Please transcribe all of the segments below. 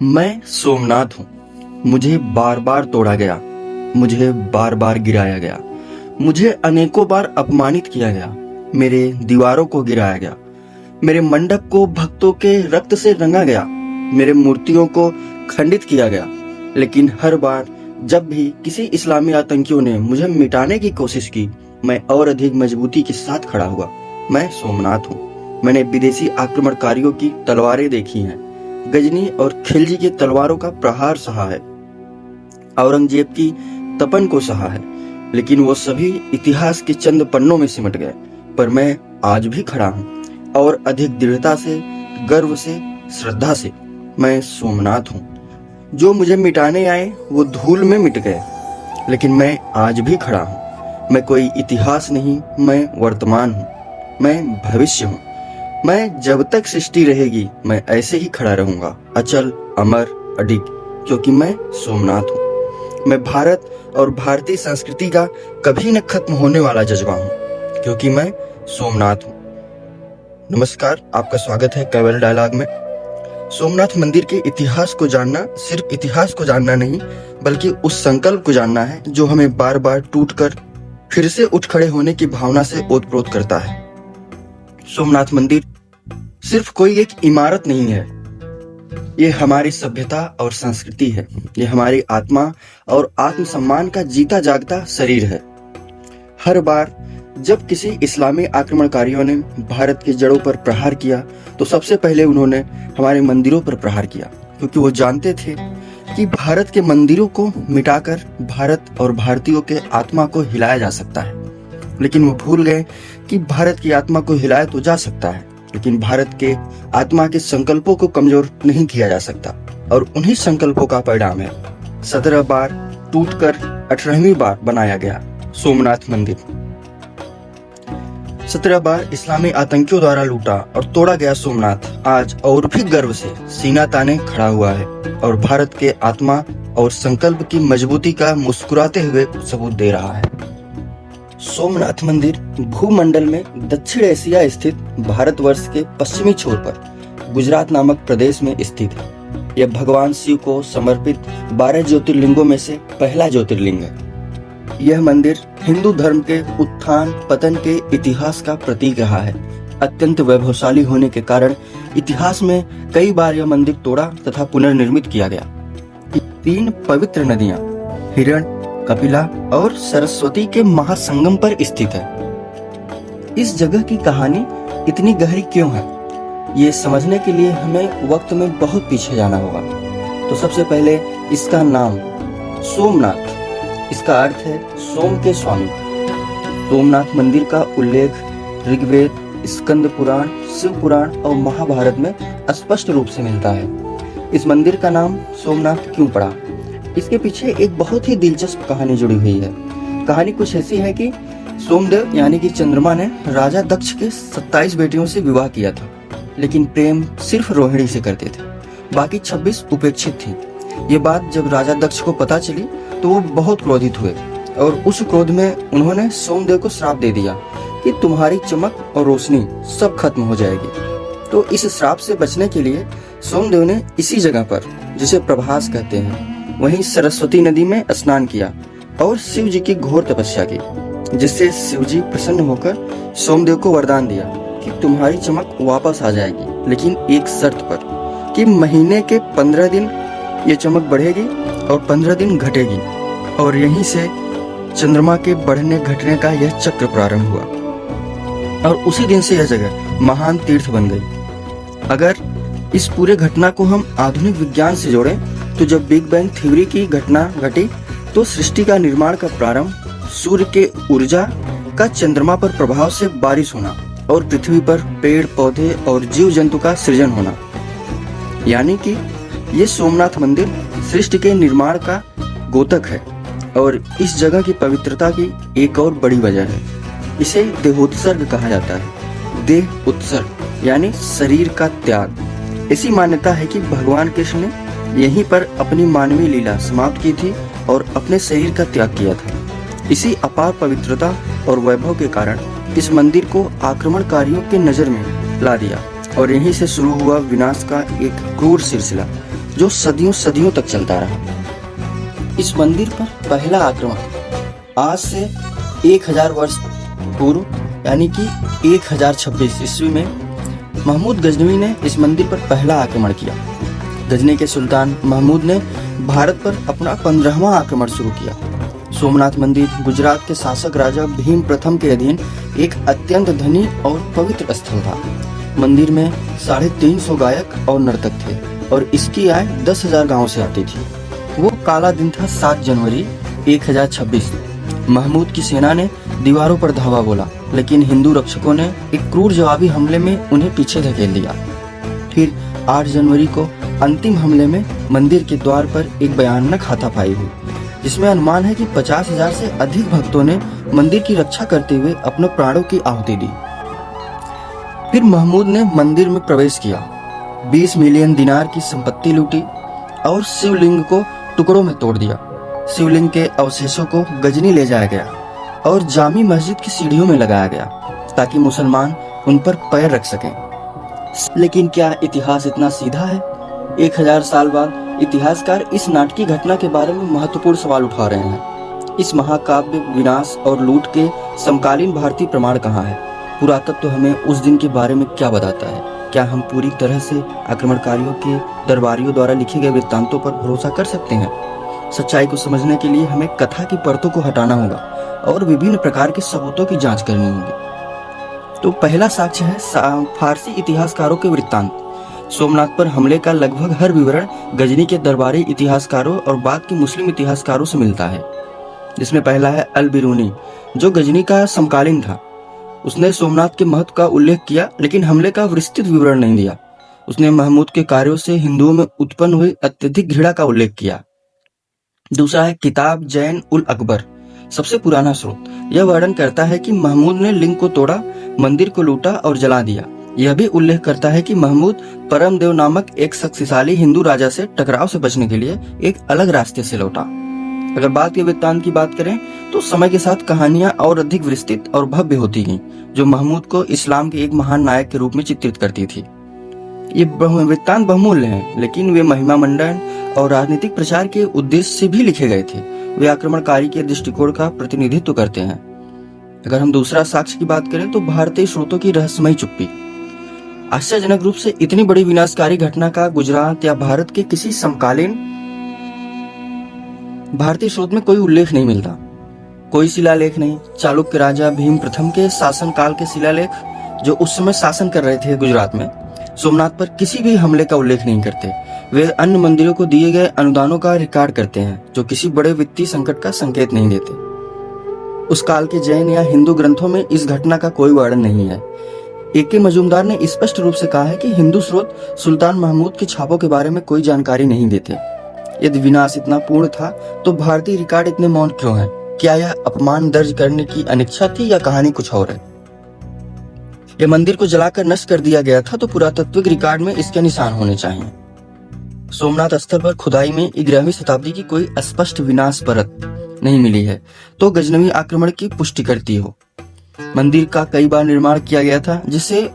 मैं सोमनाथ हूँ। मुझे बार बार तोड़ा गया, मुझे बार बार गिराया गया, मुझे अनेकों बार अपमानित किया गया, मेरे दीवारों को गिराया गया, मेरे मंडप को भक्तों के रक्त से रंगा गया, मेरे मूर्तियों को खंडित किया गया। लेकिन हर बार जब भी किसी इस्लामी आतंकियों ने मुझे मिटाने की कोशिश की, मैं और अधिक मजबूती के साथ खड़ा हुआ। मैं सोमनाथ हूँ। मैंने विदेशी आक्रमणकारियों की तलवारें देखी हैं, गजनी और खिलजी की तलवारों का प्रहार सहा है, औरंगजेब की तपन को सहा है, लेकिन वो सभी इतिहास के चंद पन्नों में सिमट गए। पर मैं आज भी खड़ा हूँ, और अधिक दृढ़ता से, गर्व से, श्रद्धा से। मैं सोमनाथ हूँ। जो मुझे मिटाने आए वो धूल में मिट गए, लेकिन मैं आज भी खड़ा हूँ। मैं कोई इतिहास नहीं, मैं वर्तमान हूँ, मैं भविष्य हूँ। मैं जब तक सृष्टि रहेगी, मैं ऐसे ही खड़ा रहूंगा, अचल, अमर, अडिग, क्योंकि मैं सोमनाथ हूँ। मैं भारत और भारतीय संस्कृति का कभी न खत्म होने वाला जज्बा हूँ, क्योंकि मैं सोमनाथ हूँ। नमस्कार, आपका स्वागत है कैवल डायलॉग में। सोमनाथ मंदिर के इतिहास को जानना सिर्फ इतिहास को जानना नहीं, बल्कि उस संकल्प को जानना है जो हमें बार बार टूटकर फिर से उठ खड़े होने की भावना से ओतप्रोत करता है। सोमनाथ मंदिर सिर्फ कोई एक इमारत नहीं है, ये हमारी सभ्यता और संस्कृति है। ये हमारी आत्मा और आत्मसम्मान का जीता जागता शरीर है। हर बार जब किसी इस्लामी आक्रमणकारियों ने भारत की जड़ों पर प्रहार किया, तो सबसे पहले उन्होंने हमारे मंदिरों पर प्रहार किया, क्योंकि वो जानते थे कि भारत के मंदिरों को मिटाकर भारत और भारतीयों के आत्मा को हिलाया जा सकता है। लेकिन वो भूल गए कि भारत की आत्मा को हिलाया तो जा सकता है, लेकिन भारत के आत्मा के संकल्पों को कमजोर नहीं किया जा सकता। और उन्हीं संकल्पों का परिणाम है 17 बार टूटकर 18वीं बार बनाया गया सोमनाथ मंदिर। 17 बार इस्लामी आतंकियों द्वारा लूटा और तोड़ा गया सोमनाथ आज और भी गर्व से सीना ताने खड़ा हुआ है, और भारत के आत्मा और संकल्प की मजबूती का मुस्कुराते हुए सबूत दे रहा है। सोमनाथ मंदिर भूमंडल में दक्षिण एशिया स्थित भारतवर्ष के पश्चिमी छोर पर गुजरात नामक प्रदेश में स्थित है। यह भगवान शिव को समर्पित 12 ज्योतिर्लिंगों में से पहला ज्योतिर्लिंग है। यह मंदिर हिंदू धर्म के उत्थान पतन के इतिहास का प्रतीक रहा है। अत्यंत वैभवशाली होने के कारण इतिहास में कई बार यह मंदिर तोड़ा तथा पुनर्निर्मित किया गया। 3 पवित्र नदियां हिरण, कपिला और सरस्वती के महासंगम पर स्थित है। इस जगह की कहानी इतनी गहरी क्यों है, ये समझने के लिए हमें वक्त में बहुत पीछे जाना होगा। तो सबसे पहले इसका नाम सोमनाथ, इसका अर्थ है सोम के स्वामी। सोमनाथ मंदिर का उल्लेख ऋग्वेद, स्कंद पुराण, शिव पुराण और महाभारत में स्पष्ट रूप से मिलता है। इस मंदिर का नाम सोमनाथ क्यों पड़ा, इसके पीछे एक बहुत ही दिलचस्प कहानी जुड़ी हुई है। कहानी कुछ ऐसी है कि सोमदेव यानी कि चंद्रमा ने राजा दक्ष के 27 बेटियों से विवाह किया था, लेकिन प्रेम सिर्फ रोहिणी से करते थे, बाकी 26 उपेक्षित थी। ये बात जब राजा दक्ष को पता चली तो वो बहुत क्रोधित हुए, और उस क्रोध में उन्होंने सोमदेव को श्राप दे दिया कि तुम्हारी चमक और रोशनी सब खत्म हो जाएगी। तो इस श्राप से बचने के लिए सोमदेव ने इसी जगह पर, जिसे प्रभास कहते हैं, वहीं सरस्वती नदी में स्नान किया और शिव जी की घोर तपस्या की, जिससे शिव जी प्रसन्न होकर सोमदेव को वरदान दिया कि तुम्हारी चमक वापस आ जाएगी, लेकिन एक शर्त पर कि महीने के 15 दिन ये चमक बढ़ेगी और 15 दिन घटेगी। और यहीं से चंद्रमा के बढ़ने घटने का यह चक्र प्रारंभ हुआ, और उसी दिन से यह जगह महान तीर्थ बन गई। अगर इस पूरे घटना को हम आधुनिक विज्ञान से जोड़ें, तो जब बिग बैंग थ्योरी की घटना घटी, तो सृष्टि का निर्माण का प्रारंभ, सूर्य के ऊर्जा का चंद्रमा पर प्रभाव से बारिश होना, और पृथ्वी पर पेड़ पौधे और जीव जंतु का सृजन होना। यानी कि ये सोमनाथ मंदिर सृष्टि के निर्माण का द्योतक है। और इस जगह की पवित्रता की एक और बड़ी वजह है, इसे देहोत्सर्ग कहा जाता है। देह उत्सर्ग यानी शरीर का त्याग। ऐसी मान्यता है कि भगवान कृष्ण ने यहीं पर अपनी मानवीय लीला समाप्त की थी और अपने शरीर का त्याग किया था। इसी अपार पवित्रता और वैभव के कारण इस मंदिर को आक्रमणकारियों के नजर में ला दिया, और यहीं से शुरू हुआ विनाश का एक क्रूर सिलसिला। जो सदियों सदियों तक चलता रहा। इस मंदिर पर पहला आक्रमण आज से 1000 वर्ष पूर्व यानी कि 1026 ईस्वी में महमूद गजनवी ने इस मंदिर पर पहला आक्रमण किया। गजनी के सुल्तान महमूद ने भारत पर अपना 15वां आक्रमण शुरू किया। सोमनाथ मंदिर गुजरात के शासक राजा भीम प्रथम के अधीन एक अत्यंत धनी और पवित्र स्थल था। मंदिर में 350 गायक और नर्तक थे और इसकी आय 10,000 गांव से आती थी। वो काला दिन था 7 जनवरी 1026। महमूद की सेना ने दीवारों पर धावा बोला, लेकिन हिंदू रक्षकों ने एक क्रूर जवाबी हमले में उन्हें पीछे धकेल दिया। फिर 8 जनवरी को अंतिम हमले में मंदिर के द्वार पर एक भयानक हाथापाई हुई, जिसमें अनुमान है कि 50,000 से अधिक भक्तों ने मंदिर की रक्षा करते हुए अपने प्राणों की आहुति दी। फिर महमूद ने मंदिर में प्रवेश किया, 20 मिलियन दिनार की संपत्ति लूटी और शिवलिंग को टुकड़ों में तोड़ दिया। शिवलिंग के अवशेषों को गजनी ले जाया गया और जामी मस्जिद की सीढ़ियों में लगाया गया ताकि मुसलमान उन पर पैर रख सकें। लेकिन क्या इतिहास इतना सीधा है? 1000 साल बाद इतिहासकार इस नाटकीय घटना के बारे में महत्वपूर्ण सवाल उठा रहे हैं। इस महाकाव्य विनाश और लूट के समकालीन भारतीय प्रमाण कहाँ है? पुरातत्व हमें उस दिन के बारे में क्या बताता है? क्या हम पूरी तरह से आक्रमणकारियों के दरबारियों द्वारा लिखे गए वृत्तांतों पर भरोसा कर सकते हैं? सच्चाई को समझने के लिए हमें कथा की परतों को हटाना होगा और विभिन्न प्रकार के सबूतों की जांच करनी होगी। तो पहला साक्ष्य है फारसी इतिहासकारों के वृत्तांत। सोमनाथ पर हमले का लगभग हर विवरण गजनी के दरबारी इतिहासकारों और बाद के मुस्लिम इतिहासकारों से मिलता है, जिसमें पहला है अल बिरूनी, जो गजनी का समकालीन था। उसने सोमनाथ के महत्व का उल्लेख किया लेकिन हमले का विस्तृत विवरण नहीं दिया। उसने महमूद के कार्यों से हिंदुओं में उत्पन्न हुई अत्यधिक घृणा का उल्लेख किया। दूसरा है किताब जैन उल अकबर, सबसे पुराना स्रोत। यह वर्णन करता है कि महमूद ने लिंग को तोड़ा, मंदिर को लूटा और जला दिया। यह भी उल्लेख करता है कि महमूद परमदेव नामक एक शक्तिशाली हिंदू राजा से टकराव से बचने के लिए एक अलग रास्ते से लौटा। अगर बात के वृत्तांत की बात करें तो समय के साथ कहानियां और अधिक विस्तृत और भव्य होती गईं, जो महमूद को इस्लाम के एक महान नायक के रूप में चित्रित करती थी। ये वृत्तांत बहुमूल्य हैं, लेकिन वे महिमा मंडन और राजनीतिक प्रचार के उद्देश्य से भी लिखे गए थे। वे आक्रमणकारी के दृष्टिकोण का प्रतिनिधित्व करते हैं। अगर हम दूसरा साक्ष्य की बात करें तो भारतीय स्रोतों की रहस्यमयी चुप्पी। आश्चर्यजनक रूप से इतनी बड़ी विनाशकारी घटना का गुजरात या भारत के किसी समकालीन भारतीय स्रोत में कोई उल्लेख नहीं मिलता। कोई शिलालेख नहीं। चालुक्य राजा भीम प्रथम के शासन काल के शिलालेख, जो उस समय शासन कर रहे थे गुजरात में, सोमनाथ पर किसी भी हमले का उल्लेख नहीं करते। वे अन्य मंदिरों को दिए गए अनुदानों का रिकॉर्ड करते हैं, जो किसी बड़े वित्तीय संकट का संकेत नहीं देते। उस काल के जैन या हिंदू ग्रंथों में इस घटना का कोई वर्णन नहीं है। ए.के. मजूमदार ने स्पष्ट रूप से कहा है कि हिंदू स्रोत सुल्तान महमूद के छापों के बारे में कोई जानकारी नहीं देते। यदि विनाश इतना पूर्ण था तो भारतीय रिकॉर्ड इतने मौन क्यों हैं? क्या यह अपमान दर्ज करने की अनिच्छा थी या कहानी कुछ और है? यह मंदिर को जलाकर नष्ट कर दिया गया था तो पुरातत्विक रिकॉर्ड में इसके निशान होने चाहिए। सोमनाथ स्थल पर खुदाई में 11वीं शताब्दी की कोई स्पष्ट विनाश परत नहीं मिली है तो गजनवी आक्रमण की पुष्टि करती हो। मंदिर का कई बार निर्माण किया गया था, जिससे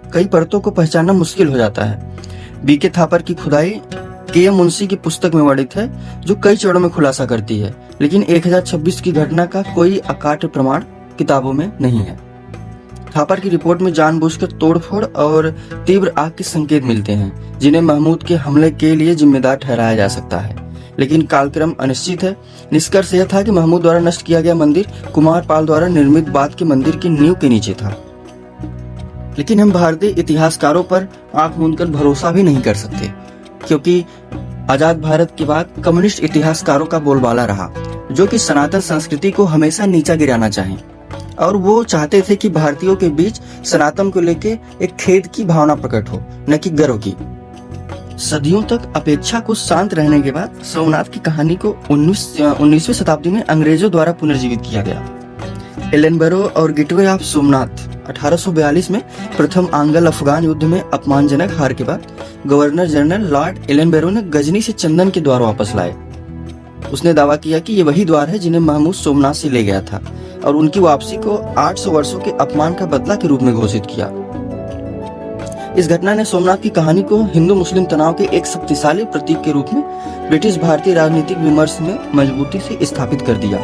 कई परतों को पहचानना मुश्किल हो जाता है। बी.के. थापर की खुदाई के.एम. मुंशी की पुस्तक में वर्णित है, जो कई चरणों में खुलासा करती है, लेकिन 1026 की घटना का कोई अकाट्य प्रमाण किताबों में नहीं है। थापर की रिपोर्ट में जानबूझकर तोड़फोड़ और तीव्र आग के संकेत मिलते हैं, जिन्हें महमूद के हमले के लिए जिम्मेदार ठहराया जा सकता है, लेकिन कालक्रम अनिश्चित है। निष्कर्ष यह था कि महमूद द्वारा नष्ट किया गया मंदिर कुमारपाल द्वारा निर्मित बाद के मंदिर की नींव के नीचे था। लेकिन हम भारतीय इतिहासकारों पर आंख मूंदकर भरोसा भी नहीं कर सकते, क्योंकि आजाद भारत के बाद कम्युनिस्ट इतिहासकारों का बोलबाला रहा, जो कि सनातन संस्कृति को हमेशा नीचा गिराना चाहे और वो चाहते थे कि भारतीयों के बीच सनातन को लेकर एक खेद की भावना प्रकट हो, न कि गर्व की। सदियों तक अपेक्षा को शांत रहने के बाद सोमनाथ की कहानी को 19वीं शताब्दी में अंग्रेजों द्वारा पुनर्जीवित किया गया। एलेनबरो और गेटवे ऑफ सोमनाथ 1842 में प्रथम आंग्ल अफगान युद्ध में अपमानजनक हार के बाद गवर्नर जनरल लॉर्ड एलेनबरो ने गजनी से चंदन के द्वार वापस लाए। उसने दावा किया कि ये वही द्वार है जिन्हें महमूद सोमनाथ से ले गया था और उनकी वापसी को 800 वर्षों के अपमान का बदला के रूप में घोषित किया। इस घटना ने सोमनाथ की कहानी को हिंदू मुस्लिम तनाव के एक शक्तिशाली प्रतीक के रूप में ब्रिटिश भारतीय राजनीतिक विमर्श में मजबूती से स्थापित कर दिया।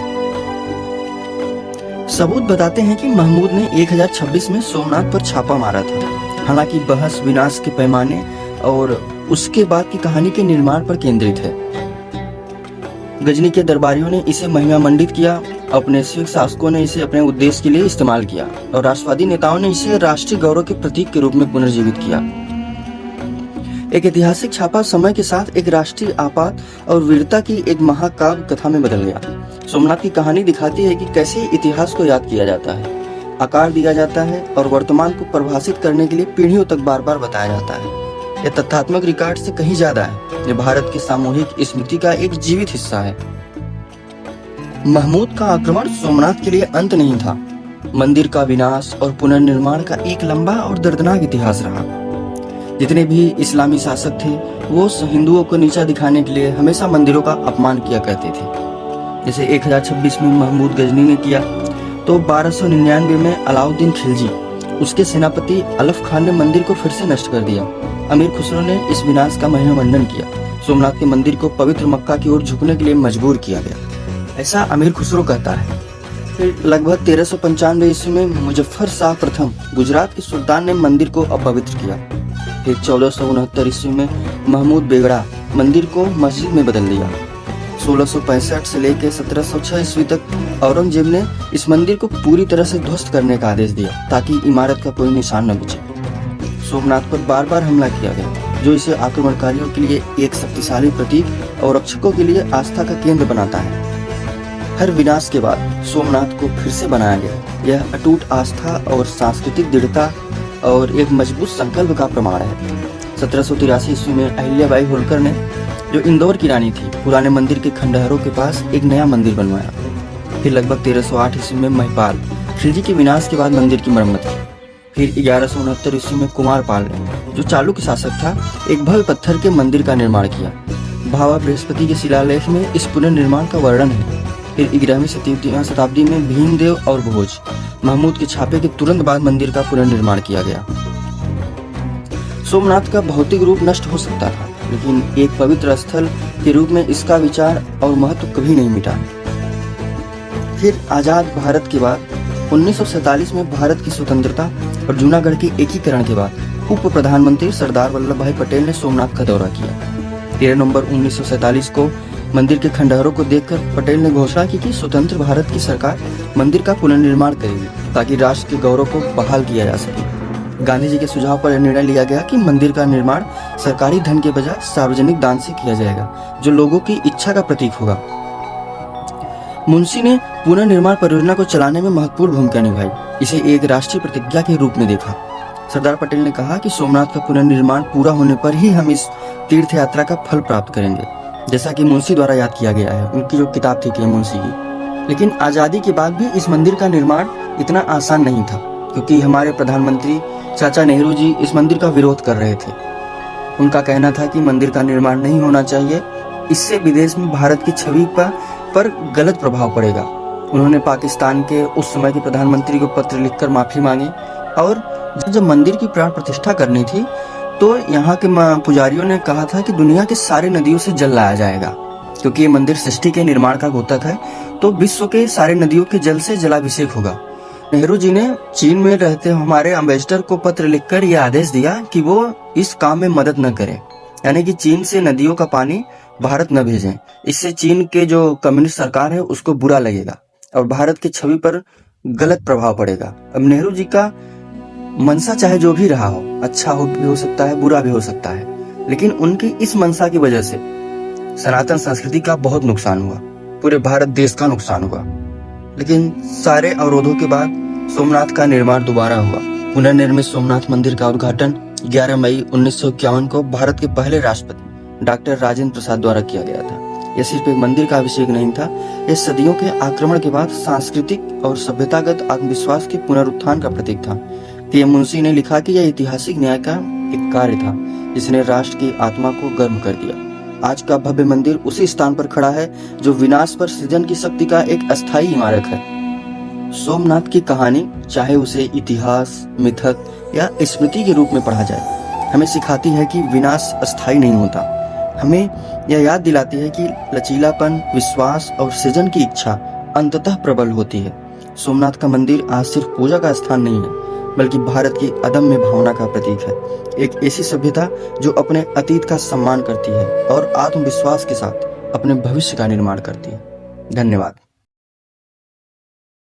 सबूत बताते हैं कि महमूद ने 1026 में सोमनाथ पर छापा मारा था। हालांकि बहस विनाश के पैमाने और उसके बाद की कहानी के निर्माण पर केंद्रित है। गजनी के दरबारियों ने इसे महिमा मंडित किया, औपनिवेशिक शासकों ने इसे अपने उद्देश्य के लिए इस्तेमाल किया और राष्ट्रवादी नेताओं ने इसे राष्ट्रीय गौरव के प्रतीक के रूप में पुनर्जीवित किया। एक ऐतिहासिक छापा समय के साथ एक राष्ट्रीय आपात और वीरता की एक महाकाव्य कथा में बदल गया। सोमनाथ की कहानी दिखाती है कि कैसे इतिहास को याद किया जाता है, आकार दिया जाता है और वर्तमान को परिभाषित करने के लिए पीढ़ियों तक बार बार बताया जाता है। यह तथ्यात्मक रिकॉर्ड से कहीं ज्यादा है। यह भारत की सामूहिक स्मृति का एक जीवित हिस्सा है। महमूद का आक्रमण सोमनाथ के लिए अंत नहीं था। मंदिर का विनाश और पुनर्निर्माण का एक लंबा और दर्दनाक इतिहास रहा। जितने भी इस्लामी शासक थे वो हिंदुओं को नीचा दिखाने के लिए हमेशा मंदिरों का अपमान किया करते थे। जैसे 1026 में महमूद गजनी ने किया, तो 1299 में अलाउद्दीन खिलजी, उसके सेनापति अलफ खान ने मंदिर को फिर से नष्ट कर दिया। अमीर खुसरो ने इस विनाश का महिमामंडन किया। सोमनाथ के मंदिर को पवित्र मक्का की ओर झुकने के लिए मजबूर किया गया, ऐसा अमीर खुसरो कहता है। फिर लगभग 1395 ईस्वी में मुजफ्फर शाह प्रथम गुजरात के सुल्तान ने मंदिर को अपवित्र किया। फिर 1469 ईस्वी में महमूद बेगड़ा मंदिर को मस्जिद में बदल दिया। 1665 से लेकर 1706 ईस्वी तक औरंगजेब ने इस मंदिर को पूरी तरह से ध्वस्त करने का आदेश दिया ताकि इमारत का कोई निशान न बचे। सोमनाथ पर बार बार हमला किया गया, जो इसे आक्रमणकारियों के लिए एक शक्तिशाली प्रतीक और रक्षकों के लिए आस्था का केंद्र बनाता है। हर विनाश के बाद सोमनाथ को फिर से बनाया गया। यह अटूट आस्था और सांस्कृतिक दृढ़ता और एक मजबूत संकल्प का प्रमाण है। 1783 ईस्वी में अहिल्याबाई होलकर ने, जो इंदौर की रानी थी, पुराने मंदिर के खंडहरों के पास एक नया मंदिर बनवाया। फिर लगभग 1308 ईस्वी में महिपाल खिलजी के विनाश के बाद मंदिर की मरम्मत की। फिर 1169 ईस्वी में कुमारपाल ने, जो चालुक्य शासक था, एक भव्य पत्थर के मंदिर का निर्माण किया। भावा बृहस्पति के शिलालेख में इस पुनर्निर्माण का वर्णन है। फिर 11वीं शताब्दी में भीमदेव और भोज महमूद के छापे के तुरंत बाद मंदिर का पुनर्निर्माण किया गया। सोमनाथ का भौतिक रूप नष्ट हो सकता था, लेकिन एक पवित्र स्थल के रूप में इसका विचार और महत्व कभी नहीं मिटा। फिर आजाद भारत के बाद 1947 में भारत की स्वतंत्रता और जूनागढ़ के एकीकरण के बाद उप प्रधानमंत्री सरदार वल्लभ भाई पटेल ने सोमनाथ का दौरा किया। 13 नवंबर 1947 को मंदिर के खंडहरों को देखकर पटेल ने घोषणा की कि स्वतंत्र भारत की सरकार मंदिर का पुनर्निर्माण करेगी ताकि राष्ट्र के गौरव को बहाल किया जा सके। गांधी जी के सुझाव पर निर्णय लिया गया कि मंदिर का निर्माण सरकारी धन के बजाय सार्वजनिक दान से किया जाएगा, जो लोगों की इच्छा का प्रतीक होगा। मुंशी ने पुनर्निर्माण परियोजना को चलाने में महत्वपूर्ण भूमिका निभाई। इसे एक राष्ट्रीय प्रतिज्ञा के रूप में देखा। सरदार पटेल ने कहा कि सोमनाथ का पुनर्निर्माण पूरा होने पर ही हम इस तीर्थ यात्रा का फल प्राप्त करेंगे, जैसा कि मुंशी द्वारा याद किया गया है, उनकी जो किताब थी मुंशी की। लेकिन आजादी के बाद भी इस मंदिर का निर्माण इतना आसान नहीं था, क्योंकि हमारे प्रधानमंत्री चाचा नेहरू जी इस मंदिर का विरोध कर रहे थे। उनका कहना था कि मंदिर का निर्माण नहीं होना चाहिए, इससे विदेश में भारत की छवि पर गलत प्रभाव पड़ेगा। उन्होंने पाकिस्तान के उस समय के प्रधानमंत्री को पत्र लिखकर माफी मांगी और जब मंदिर की प्राण प्रतिष्ठा करनी थी तो यहाँ के पुजारियों ने कहा था कि दुनिया के सारे नदियों से जल लाया जाएगा, क्योंकि ये मंदिर सृष्टि के निर्माण का द्योतक है, तो विश्व के सारे नदियों के जल से जलाभिषेक होगा। नेहरू जी ने चीन में रहते हमारे एम्बेसडर को पत्र लिखकर यह आदेश दिया कि वो इस काम में मदद न करें, यानी कि चीन से नदियों का पानी भारत न भेजें। इससे चीन के जो कम्युनिस्ट सरकार है उसको बुरा लगेगा और भारत की छवि पर गलत प्रभाव पड़ेगा। अब नेहरू जी का मनसा चाहे जो भी रहा हो, अच्छा भी हो सकता है, बुरा भी हो सकता है, लेकिन उनकी इस मनसा की वजह से सनातन संस्कृति का बहुत नुकसान हुआ, पूरे भारत देश का नुकसान हुआ। लेकिन सारे अवरोधों के बाद सोमनाथ का निर्माण दोबारा हुआ। पुनर्निर्मित सोमनाथ मंदिर का उद्घाटन 11 मई 1951 को भारत के पहले राष्ट्रपति डॉक्टर राजेंद्र प्रसाद द्वारा किया गया था। यह सिर्फ एक मंदिर का अभिषेक नहीं था, यह सदियों के आक्रमण के बाद सांस्कृतिक और सभ्यतागत आत्मविश्वास के पुनरुत्थान का प्रतीक था। पीएम मुंशी ने लिखा कि यह ऐतिहासिक न्याय का एक कार्य था जिसने राष्ट्र की आत्मा को गर्म कर दिया। आज का भव्य मंदिर उसी स्थान पर खड़ा है जो विनाश पर सृजन की शक्ति का एक अस्थायी इमारत है। सोमनाथ की कहानी, चाहे उसे इतिहास, मिथक या स्मृति के रूप में पढ़ा जाए, हमें सिखाती है कि विनाश अस्थायी नहीं होता। हमें यह याद दिलाती है कि लचीलापन, विश्वास और सृजन की इच्छा अंततः प्रबल होती है। सोमनाथ का मंदिर आज सिर्फ पूजा का स्थान नहीं है, बल्कि भारत की अदम्य भावना का प्रतीक है। एक ऐसी सभ्यता जो अपने अतीत का सम्मान करती है और आत्मविश्वास के साथ अपने भविष्य का निर्माण करती है। धन्यवाद।